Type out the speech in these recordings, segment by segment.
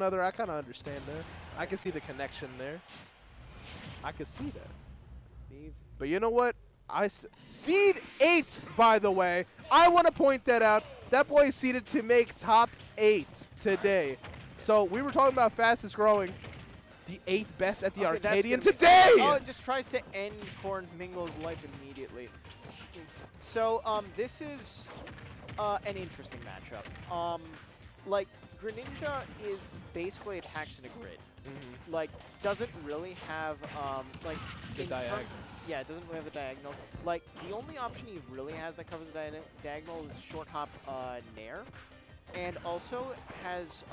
another. I kind of understand that. I can see the connection there. I can see that. Steve. But you know what? Seed 8, by the way. I want to point that out. That boy is seeded to make top 8 today. So we were talking about fastest growing. The 8th best at the Arcadian today! Oh, it just tries to end Corrin Mingle's life immediately. So, this is an interesting matchup. Like, Greninja is basically attacks in a grid. Like, doesn't really have, like... The diagonal. Yeah, it doesn't really have the diagonals. Like, the only option he really has that covers the diagonal is short hop Nair. And also has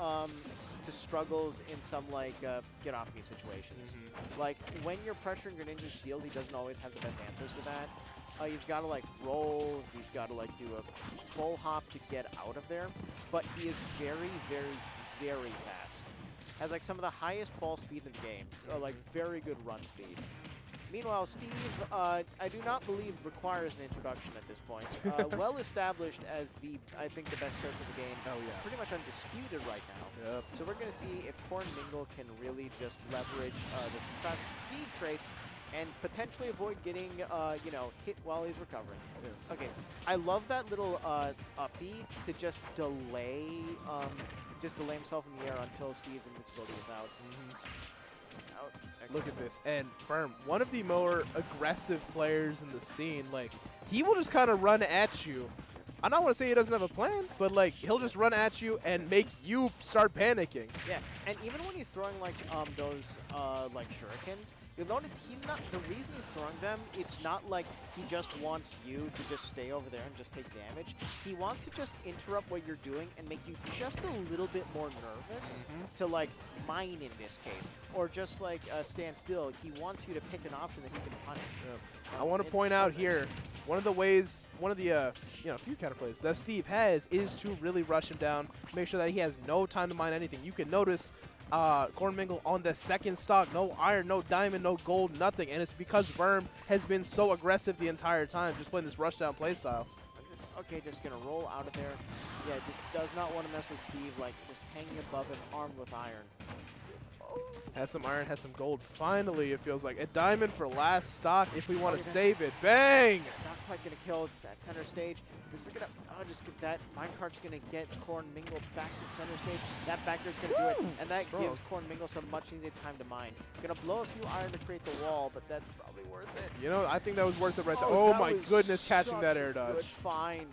struggles in some, like, get off me situations. Like, when you're pressuring Greninja's shield, he doesn't always have the best answers to that. He's got to, like, roll. He's got to, like, do a full hop to get out of there. But he is very, very, very fast. Has, like, some of the highest fall speed in the game. So, like, very good run speed. Meanwhile, Steve, I do not believe requires an introduction at this point. Well established as I think the best character of the game. Oh yeah. Pretty much undisputed right now. Yep. So we're going to see if Corrin Mingle can really just leverage the fast speed traits and potentially avoid getting, you know, hit while he's recovering. Yeah. Okay, I love that little uppy to just delay himself in the air until Steve's invincibility is out. Out. Okay. Look at this. And Firm, one of the more aggressive players in the scene, like, he will just kind of run at you. I don't want to say he doesn't have a plan, but, like, he'll just run at you and make you start panicking. Yeah, and even when he's throwing, like, those, like, shurikens, you'll notice he's not, the reason he's throwing them, it's not like he just wants you to just stay over there and just take damage. He wants to just interrupt what you're doing and make you just a little bit more nervous to, like, mine in this case, or just, like, stand still. He wants you to pick an option that he can punish. I want to point out here, one of the ways, one of the, you know, few counterplays that Steve has is to really rush him down, make sure that he has no time to mine anything. You can notice Corrin Mingle on the second stock, no iron, no diamond, no gold, nothing. And it's because Verm has been so aggressive the entire time, just playing this rush down play style. Okay, just going to roll out of there. Yeah, just does not want to mess with Steve, like just hanging above him, armed with iron. Has some iron, has some gold. Finally, it feels like a diamond for last stock if we want to save it. Bang! Not quite going to kill that center stage. This is going to, just get that. Minecart's going to get Corrin Mingle back to center stage. That back air's going to do it, and that gives Corrin Mingle some much needed time to mine. Going to blow a few iron to create the wall, but that's probably worth it. You know, I think that was worth it right there. Oh my goodness, catching that air dodge. Good find.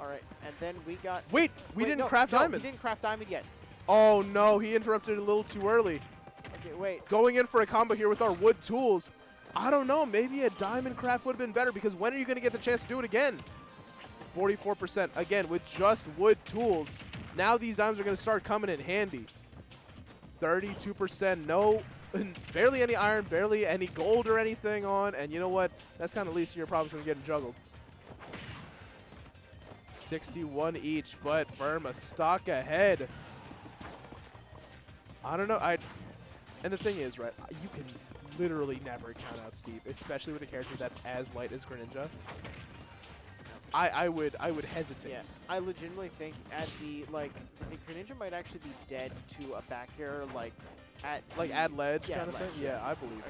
All right, and then we got... Wait, we didn't craft diamond. We didn't craft diamond yet. Oh no, he interrupted a little too early. Okay, wait. Going in for a combo here with our wood tools. I don't know, maybe a diamond craft would have been better because when are you going to get the chance to do it again? 44%, again, with just wood tools. Now these diamonds are going to start coming in handy. 32%, no, barely any iron, barely any gold or anything on. And you know what? That's kind of least your problems when you're getting juggled. 61 each, but Firm a stock ahead. I don't know. And the thing is, right, you can literally never count out Steve, especially with a character that's as light as Greninja. I would hesitate. Yeah, I legitimately think at the, like, Greninja might actually be dead to a back air, like, add ledge yeah, kind of thing? Yeah, I believe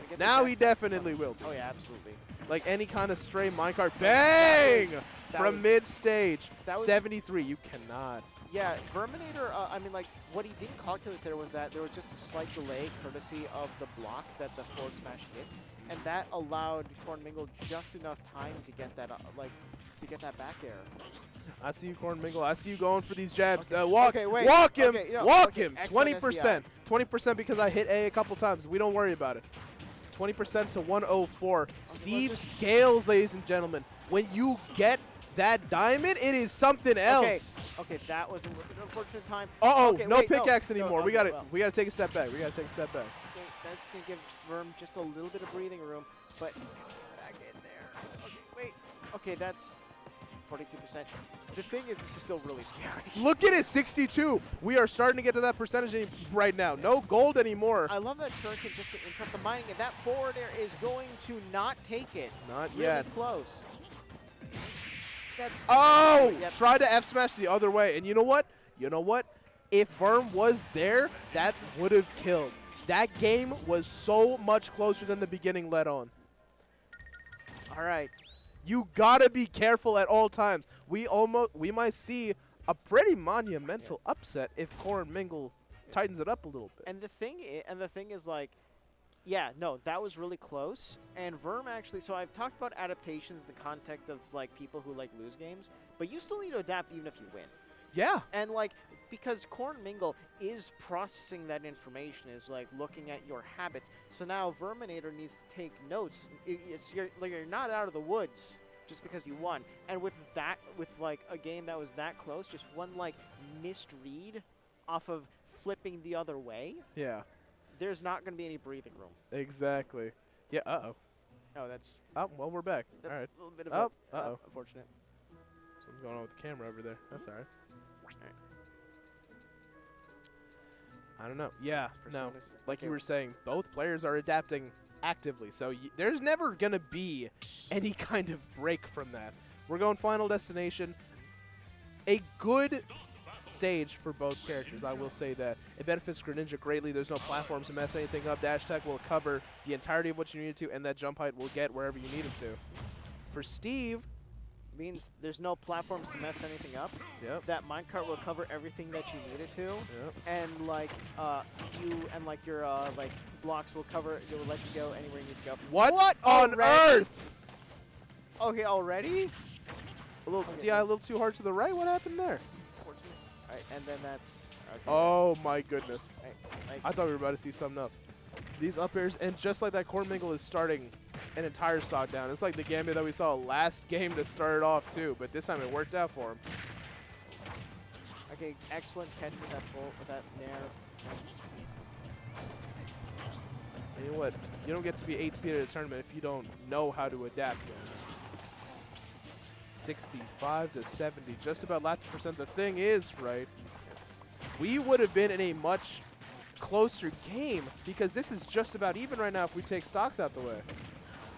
that. Now Now he definitely will. Oh, yeah, absolutely. Like any kind of stray minecart. Bang! From mid-stage. 73. You cannot. Yeah, Verminator, I mean, like, what he didn't calculate there was that there was just a slight delay courtesy of the block that the forward smash hit, and that allowed Corrin Mingle just enough time to get that, to get that back air. I see you, Corrin Mingle. I see you going for these jabs. Okay. Walk him. Okay, no, walk okay. him. 20%. 20% because I hit A a couple times. We don't worry about it. 20% to 104. Okay, Steve scales, ladies and gentlemen. When you get that diamond, it is something else. Okay, that was an unfortunate time. Okay, no pickaxe anymore. We gotta take a step back. Okay, that's gonna give Verm just a little bit of breathing room, but back in there. Okay, wait. Okay, that's 42%. The thing is, this is still really scary. Look at it, 62. We are starting to get to that percentage right now. No gold anymore. I love that shuriken just to interrupt the mining, and that forward air is going to not take it. Not really yet. Close. That's Try to F smash the other way, and you know what? If Verm was there, that would have killed. That game was so much closer than the beginning let on. All right. You gotta be careful at all times. We might see a pretty monumental upset if Corrin Mingle tightens it up a little bit. And the thing is like, yeah, no, that was really close. And Verm actually, so I've talked about adaptations in the context of like people who like lose games, but you still need to adapt even if you win. Yeah. And like, because Corrin Mingle is processing that information, is like looking at your habits. So now Verminator needs to take notes. You're not out of the woods just because you won. And with like a game that was that close, just one like misread off of flipping the other way. Yeah. There's not going to be any breathing room. Exactly. Yeah. Uh-oh. Oh, that's. Oh, well, we're back. All right. A little bit of unfortunate. Something's going on with the camera over there. That's all right. I don't know. Yeah, no. Like you were saying, both players are adapting actively, so there's never going to be any kind of break from that. We're going Final Destination. A good stage for both characters, I will say that. It benefits Greninja greatly. There's no platforms to mess anything up. Dash Tech will cover the entirety of what you need to, and that jump height will get wherever you need him to. For Steve, means there's no platforms to mess anything up. Yep. That minecart will cover everything that you need it to. Yep. And like your like blocks will cover. It will let you go anywhere you need to go. What on earth? Okay, already? A little DI a little too hard to the right. What happened there? Alright, and then that's. Okay. Oh my goodness! Like, I thought we were about to see something else. These up airs, and just like that, Corrin Mingle is starting an entire stock down. It's like the gambit that we saw last game to start it off too, but this time it worked out for him. Okay, excellent catch with that nair. You know what? You don't get to be 8th seed at a tournament if you don't know how to adapt. 65 to 70, just about lap percent. The thing is, right, we would have been in a much closer game because this is just about even right now if we take stocks out the way.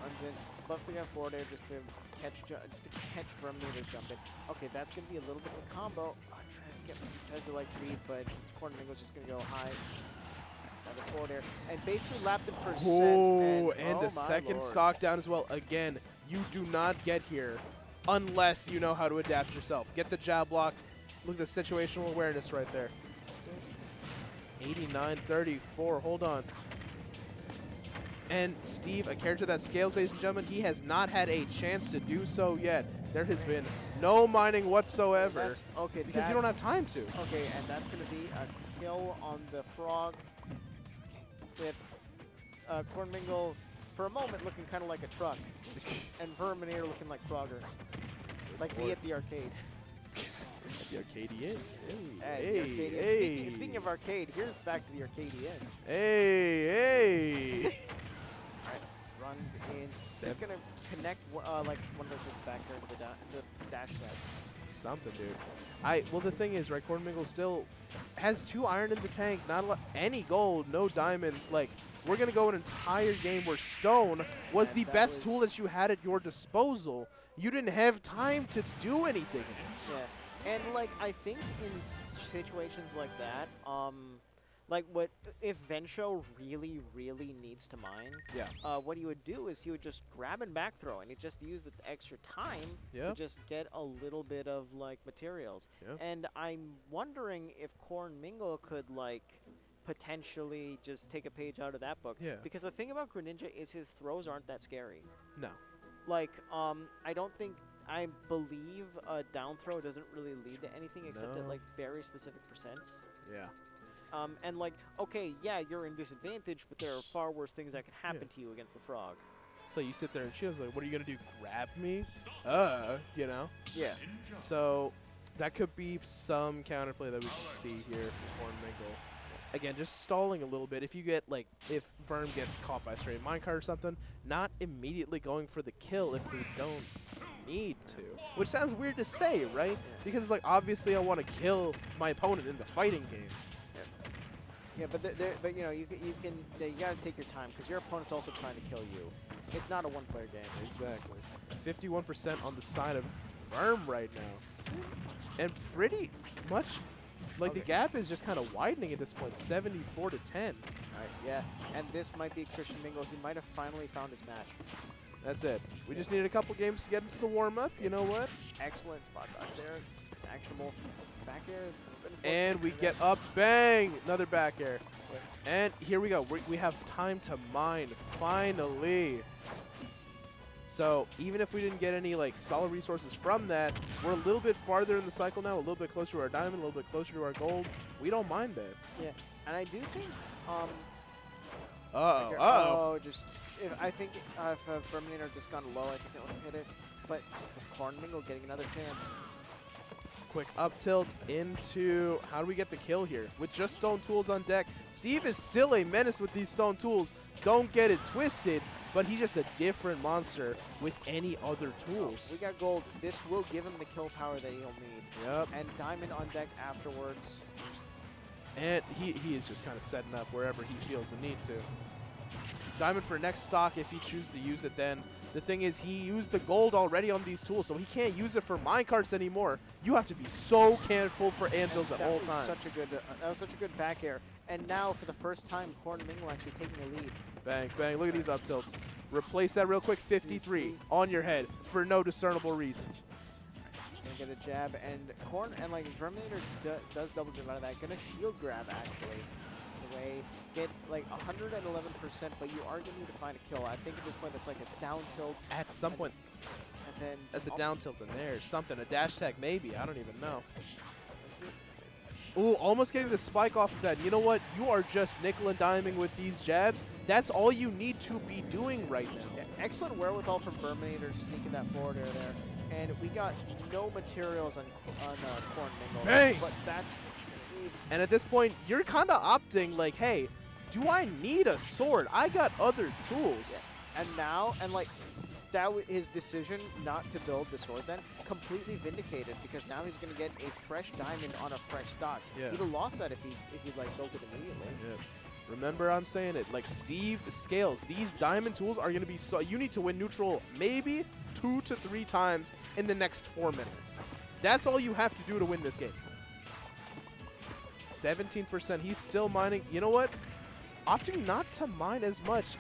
Runs in, bumping up forward air just to catch Verminator jumping. Okay, that's gonna be a little bit of a combo. Oh, tries to like read, but Corrin Mingle's just gonna go high. Another forward air, and basically lapped him for Oh, and oh the second stock down as well. Again, you do not get here unless you know how to adapt yourself. Get the jab block. Look at the situational awareness right there. 89-34. Hold on. And Steve, a character that scales, ladies and gentlemen, he has not had a chance to do so yet. There has been no mining whatsoever because you don't have time to. Okay, and that's going to be a kill on the frog. With Corrin Mingle, for a moment, looking kind of like a truck. And Verminator looking like Frogger. Like me at the arcade. The Arcadian. Hey. Speaking of arcade, here's back to the Arcadian. Hey. Alright, runs in. Just gonna connect like one of those hits back there into the dash net. Something, dude. Well, the thing is, right, Corrin Mingle still has 2 iron in the tank, not any gold, no diamonds. Like, we're gonna go an entire game where stone was the best tool that you had at your disposal. You didn't have time to do anything else. Yeah, and like I think in situations like that, like what if Vensho really needs to mine? Yeah. What he would do is he would just grab and back throw, and he'd just use the extra time to just get a little bit of like materials. Yeah. And I'm wondering if Corrin Mingle could like potentially just take a page out of that book. Yeah. Because the thing about Greninja is his throws aren't that scary. No. Like, I believe a down throw doesn't really lead to anything except at like very specific percents. Yeah. And like, okay, yeah, you're in disadvantage, but there are far worse things that can happen to you against the frog. So you sit there and shields like, what are you gonna do? Grab me? You know? Yeah. So that could be some counterplay that we can see here for Corrin Mingle. Again, just stalling a little bit. If you get, like, if Verm gets caught by a straight minecart or something, not immediately going for the kill if we don't need to. Which sounds weird to say, right? Because it's like, obviously I want to kill my opponent in the fighting game. Yeah, but you know, you gotta take your time because your opponent's also trying to kill you. It's not a one-player game. Exactly. 51% on the side of Verm right now. And pretty much Like, the gap is just kind of widening at this point, 74 to 10. All right, yeah. And this might be Christian Mingle. He might have finally found his match. That's it. We just needed a couple games to get into the warm-up. You know what? Excellent spot dodge there. Actionable back air. And we get up. Bang! Another back air. And here we go. We have time to mine, finally. So even if we didn't get any like solid resources from that, we're a little bit farther in the cycle now, a little bit closer to our diamond, a little bit closer to our gold. We don't mind that. Yeah, and I do think just I think if Verminator had just gone low, I think that would have hit it. But Corrin Mingle getting another chance. Quick up tilt into, how do we get the kill here? With just stone tools on deck, Steve is still a menace with these stone tools. Don't get it twisted, but he's just a different monster with any other tools. We got gold. This will give him the kill power that he'll need. Yep. And diamond on deck afterwards. And he is just kind of setting up wherever he feels the need to. Diamond for next stock if he chooses to use it then. The thing is, he used the gold already on these tools, so he can't use it for minecarts anymore. You have to be so careful for anvils at all times. That was such a good back air. And now, for the first time, Corrin Mingle actually taking the lead. Bang, bang. Look at these up tilts. Replace that real quick. 53 on your head for no discernible reason. Gonna get a jab, and Corrin, and like Verminator does double jump out of that. Gonna shield grab, actually. Away. Get like 111%, but you are going to need to find a kill. I think at this point that's like a down tilt. At some point. And then that's a down tilt in there. Something. A dash tag maybe. I don't even know. That's it. Ooh, almost getting the spike off of that. You know what? You are just nickel and diming with these jabs. That's all you need to be doing right now. Yeah, excellent wherewithal from Verminator sneaking that forward air there. And we got no materials on Corrin Mingle. Bang! But that's what you need. And at this point, you're kind of opting like, hey, do I need a sword? I got other tools. Yeah. And now, and like, his decision not to build the sword then completely vindicated, because now he's going to get a fresh diamond on a fresh stock. Yeah. He'd have lost that if he like built it immediately. Yeah. Remember, I'm saying it. Like, Steve scales. These diamond tools are going to be so. You need to win neutral maybe 2 to 3 times in the next 4 minutes. That's all you have to do to win this game. 17%. He's still mining. You know what? Opting not to mine as much.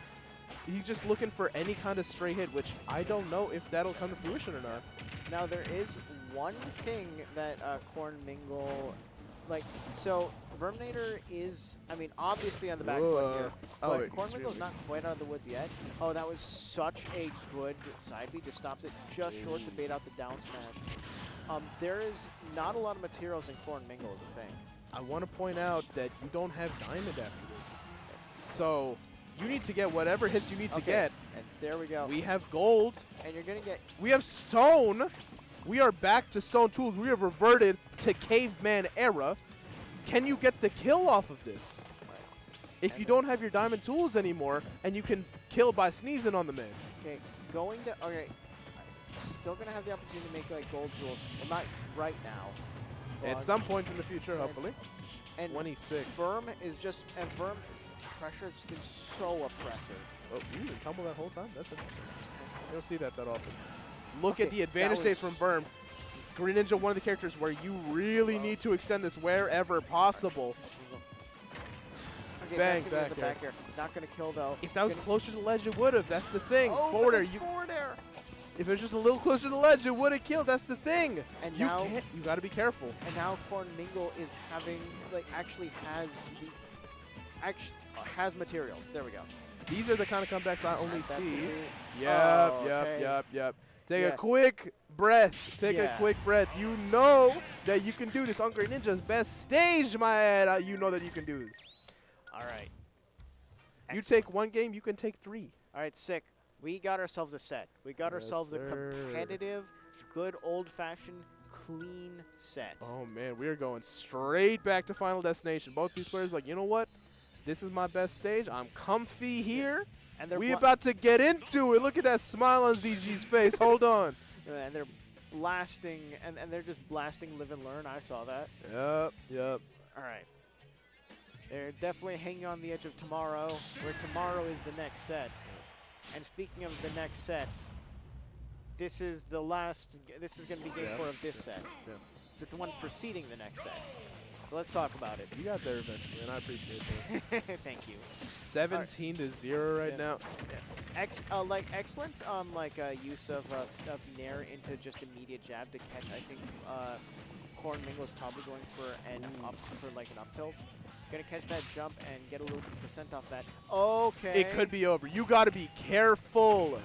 He's just looking for any kind of stray hit, which I don't know if that'll come to fruition or not. Now, there is one thing that Corrin Mingle, like, so Verminator is, I mean, obviously on the back foot here, but Corrin Mingle's not quite out of the woods yet. Oh, that was such a good side B, just stops it just short to bait out the down smash. There is not a lot of materials in Corrin Mingle is a thing. I want to point out that you don't have diamond after this. So you need to get whatever hits you need to get. And there we go. We have gold. And you're going to get... We have stone. We are back to stone tools. We have reverted to caveman era. Can you get the kill off of this? Right. If you don't have your diamond tools anymore, and you can kill by sneezing on the man. Okay, going to... Okay, still going to have the opportunity to make, like, gold tools. Well, not right now. At some point in the future, hopefully. And 26. Verm is just, and Verm's pressure has been so oppressive. Oh, you didn't tumble that whole time? That's interesting. You don't see that often. Look at the advantage state from Verm. Greninja, one of the characters where you really need to extend this wherever possible. Okay, Bang, back air. Not going to kill, though. If that was closer to the ledge, it would have. That's the thing. Oh, forward air. Forward air. If it was just a little closer to the ledge, it would have killed. That's the thing. And you now, can't. You got to be careful. And now Corrin Mingle is having, like, actually has the, has materials. There we go. These are the kind of comebacks I only see. Yep. Take a quick breath. Take a quick breath. You know that you can do this on Greninja's best stage, my head. You know that you can do this. All right. You take one game, you can take 3. All right, sick. We got ourselves a set. We got ourselves a competitive, good old-fashioned, clean set. Oh, man, we are going straight back to Final Destination. Both these players like, you know what? This is my best stage. I'm comfy here. And we about to get into it. Look at that smile on ZG's face. Hold on. And they're blasting, and they're just blasting Live and Learn. I saw that. Yep. All right. They're definitely hanging on the edge of tomorrow, where tomorrow is the next set. And speaking of the next set, this is the last. This is going to be game 4 of this set. The one preceding the next set. So let's talk about it. You got there eventually, and I appreciate that. Thank you. 17 to 0 right now. Like excellent use of Nair into just immediate jab to catch. I think Corrin Mingle is probably going for an up tilt. Gonna catch that jump and get a little bit of percent off that. Okay. It could be over. You got to be careful.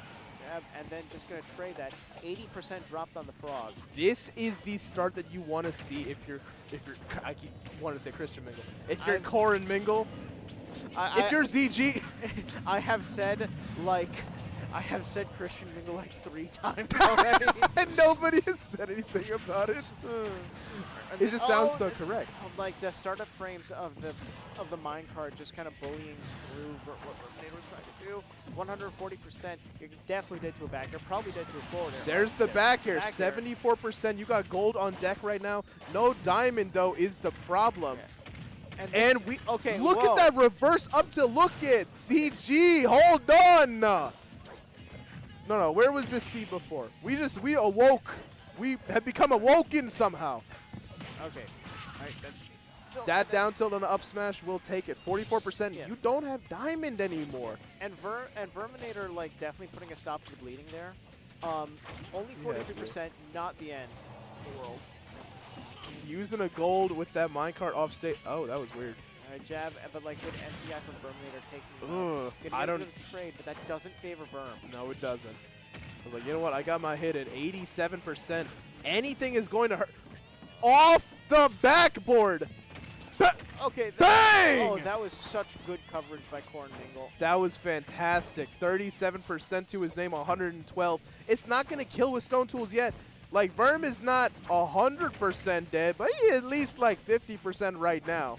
Jab, and then just gonna trade that. 80% dropped on the frog. This is the start that you want to see if you're I keep wanting to say Christian Mingle. If you're Corrin Mingle, if you're ZG, I have said Christian Mingle like 3 times already. and nobody has said anything about it. It just sounds so correct. Like the startup frames of the minecart just kind of bullying through what Verminator was trying to do. 140%. You're definitely dead to a back air. Probably dead to a forward air. There's the back air. 74%. You got gold on deck right now. No diamond though is the problem. Yeah. And we look at that reverse up to look at CG. Hold on. No. Where was this Steve before? We awoke. We have become awoken somehow. Okay. All right. That down tilt on the up smash will take it. 44%. Yeah. You don't have diamond anymore. And Verminator like definitely putting a stop to the bleeding there. Only 43%. Not the end of the world. Using a gold with that minecart off state. Oh, that was weird. Jab, but like good SDI from Verminator taking. I don't trade, but that doesn't favor Verm. No, it doesn't. I was like, you know what? I got my hit at 87%. Anything is going to hurt. Off the backboard. Okay. Bang! Oh, that was such good coverage by Corrin Mingle. That was fantastic. 37% to his name, 112. It's not going to kill with Stone Tools yet. Like, Verm is not 100% dead, but he at least like 50% right now.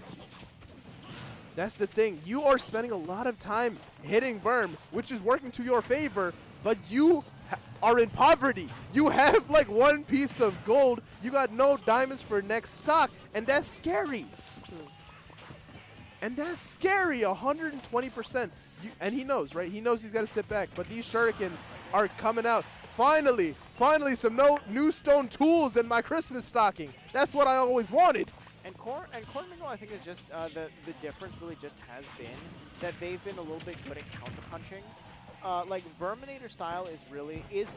That's the thing. You are spending a lot of time hitting Verm, which is working to your favor, but you are in poverty. You have like 1 piece of gold. You got no diamonds for next stock, and that's scary. And that's scary, 120%. And he knows, right? He knows he's got to sit back, but these shurikens are coming out. Finally, some new stone tools in my Christmas stocking. That's what I always wanted. And Corrin Mingle, I think, is just the difference really just has been that they've been a little bit good at counterpunching. Like Verminator style is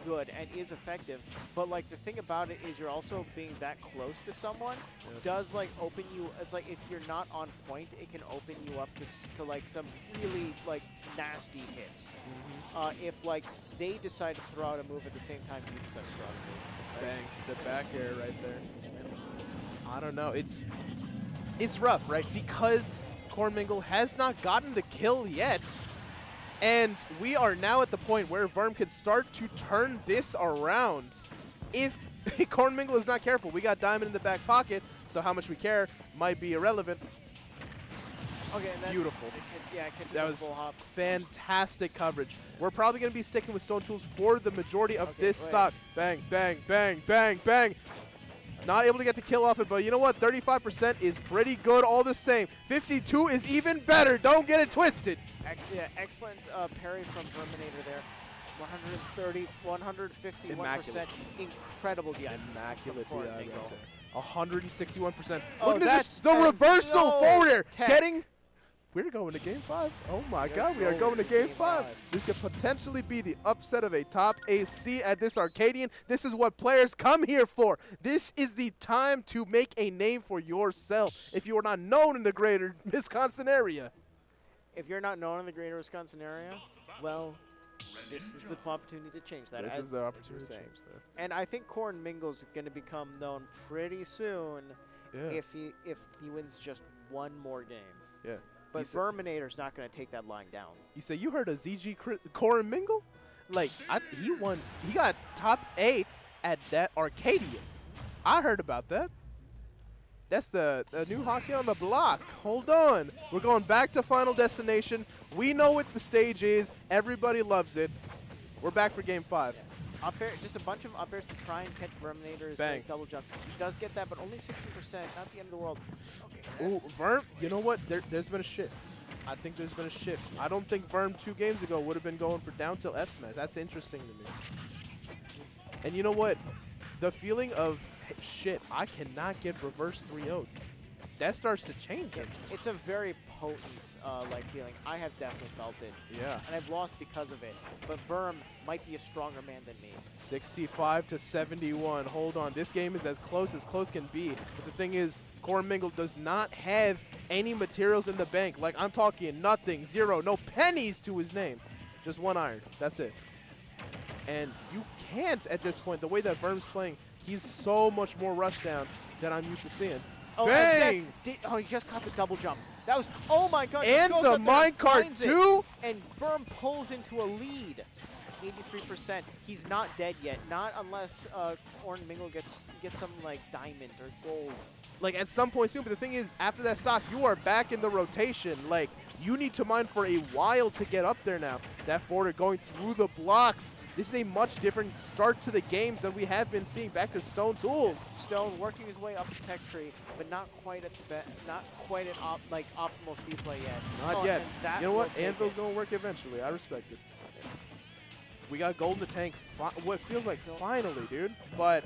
good and is effective, but like the thing about it is you're also being that close to someone does like open you. It's like if you're not on point, it can open you up to like some really like nasty hits. If like they decide to throw out a move at the same time you decide to throw out a move. Bang, the back air right there. I don't know. It's rough, right? Because Corrin Mingle has not gotten the kill yet. And we are now at the point where Verm could start to turn this around. If Corrin Mingle is not careful, we got diamond in the back pocket, so how much we care might be irrelevant. Okay, and then beautiful. That was full hop. Fantastic coverage. We're probably going to be sticking with Stone Tools for the majority of this stock. Bang, bang, bang, bang, bang. Not able to get the kill off it, but you know what? 35% is pretty good all the same. 52 is even better. Don't get it twisted. Yeah, excellent parry from Verminator there. 130, 151%. Immaculate. Incredible DI. Immaculate DI right there. 161%. Oh, look at this. The reversal forward air. Getting. We're going to game 5. Oh my God, we are going to game 5. This could potentially be the upset of a top AC at this Arcadian. This is what players come here for. This is the time to make a name for yourself if you are not known in the greater Wisconsin area. If you're not known in the greater Wisconsin area, well, this is the opportunity to change that. This is the opportunity to change that. And I think Corrin Mingle's going to become known pretty soon if he wins just one more game. Yeah. But Verminator's not going to take that lying down. You say you heard of ZG Corrin Mingle? Like, he won. He got top 8 at that Arcadian. I heard about that. That's the new hockey on the block. Hold on. We're going back to Final Destination. We know what the stage is. Everybody loves it. We're back for game 5. Yeah. Up air, just a bunch of up airs to try and catch Verminator's like, double jumps. He does get that, but only 16%. Not the end of the world. Okay. Ooh, Verm, you know what? There's been a shift. I think there's been a shift. I don't think Verm 2 games ago would have been going for down tilt F smash. That's interesting to me. And you know what? The feeling of, hey, shit, I cannot get reverse 3-0'd. that starts to change it. It's a very potent like feeling. I have definitely felt it. Yeah. And I've lost because of it. But Verm might be a stronger man than me. 65 to 71. Hold on. This game is as close can be. But the thing is, Corrin Mingle does not have any materials in the bank. Like, I'm talking nothing, zero, no pennies to his name. Just one iron. That's it. And you can't at this point. The way that Verm's playing, he's so much more rushdown than I'm used to seeing. Oh, Bang! Oh, he just caught the double jump. That was, oh my god. And the minecart too? And Verm pulls into a lead. 83%. He's not dead yet. Not unless Corrin Mingle gets some like diamond or gold. Like at some point soon, but the thing is, after that stock, you are back in the rotation. Like, you need to mine for a while to get up there now. That forward going through the blocks. This is a much different start to the games than we have been seeing. Back to Stone Tools. Stone working his way up the tech tree, but not quite at like optimal speed play yet. Not yet. You know what? Anvil's it. gonna work eventually. I respect it. We got gold in the tank. What feels like finally, dude. But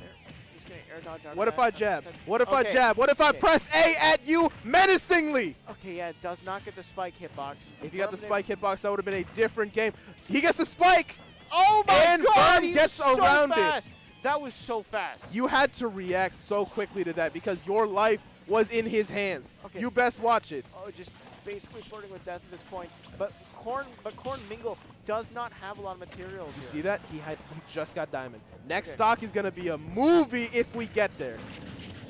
just gonna air dodge out what of if I that. jab? What if I jab? What if I press A at you menacingly? Okay, yeah, it does not get the spike hitbox. If you got the spike hitbox, that would have been a different game. He gets the spike! Oh my and god! Verm gets around it. That was so fast. You had to react so quickly to that because your life was in his hands. Okay. You best watch it. Oh, just basically flirting with death at this point. But Corrin Mingle does not have a lot of materials. You here. see that? He just got diamond. Next stock is gonna be a movie if we get there.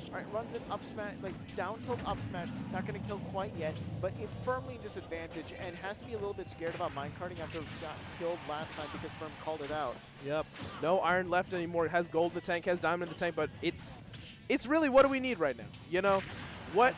All right, runs an up smash, like down tilt up smash. Not gonna kill quite yet, but it firmly disadvantage and has to be a little bit scared about minecarting after it got killed last time because Verm called it out. Yep. No iron left anymore. It has gold in the tank, has diamond in the tank, but it's really what do we need right now? You know?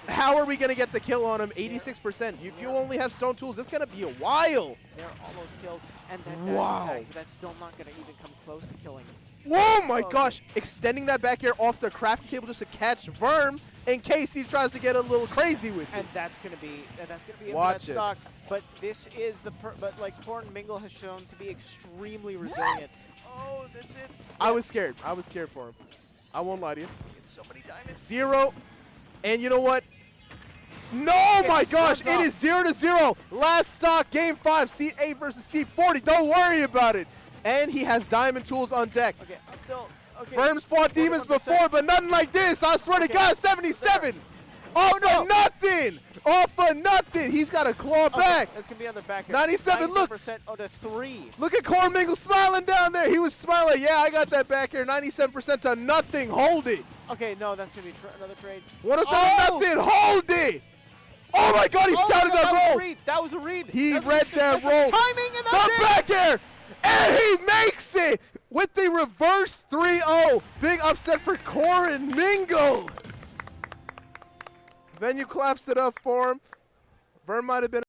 How are we going to get the kill on him? 86%. If you only have stone tools, it's going to be a while. They're almost kills. And that dash attack, that's still not going to even come close to killing him. Oh my gosh. Extending that back air off the crafting table just to catch Verm in case he tries to get a little crazy with it. And that's going to be it for Watch that stock. But this is but like Corrin Mingle has shown to be extremely resilient. Oh, that's it. I was scared. I was scared for him. I won't lie to you. It's so many diamonds. 0. And you know what? No, my gosh, it is 0-0. Last stock, game 5, seat 8 versus seat 40. Don't worry about it. And he has diamond tools on deck. Okay, I'm still, okay. Verm's fought demons before, but nothing like this. I swear to God, 77. All for nothing. All for nothing. He's got a claw back. That's going to be on the back here. 97, look. 97% to 3. Look at Corrin Mingle smiling down there. He was smiling. Yeah, I got that back here. 97% to nothing. Hold it. Okay, no, that's going to be another trade. 107 nothing. Hold it. Oh my God, he scouted that roll. That was a read. He read that roll. Timing and the back air. And he makes it with the reverse 3-0. Big upset for Corrin Mingle. Venue claps it up for him. Verm might have been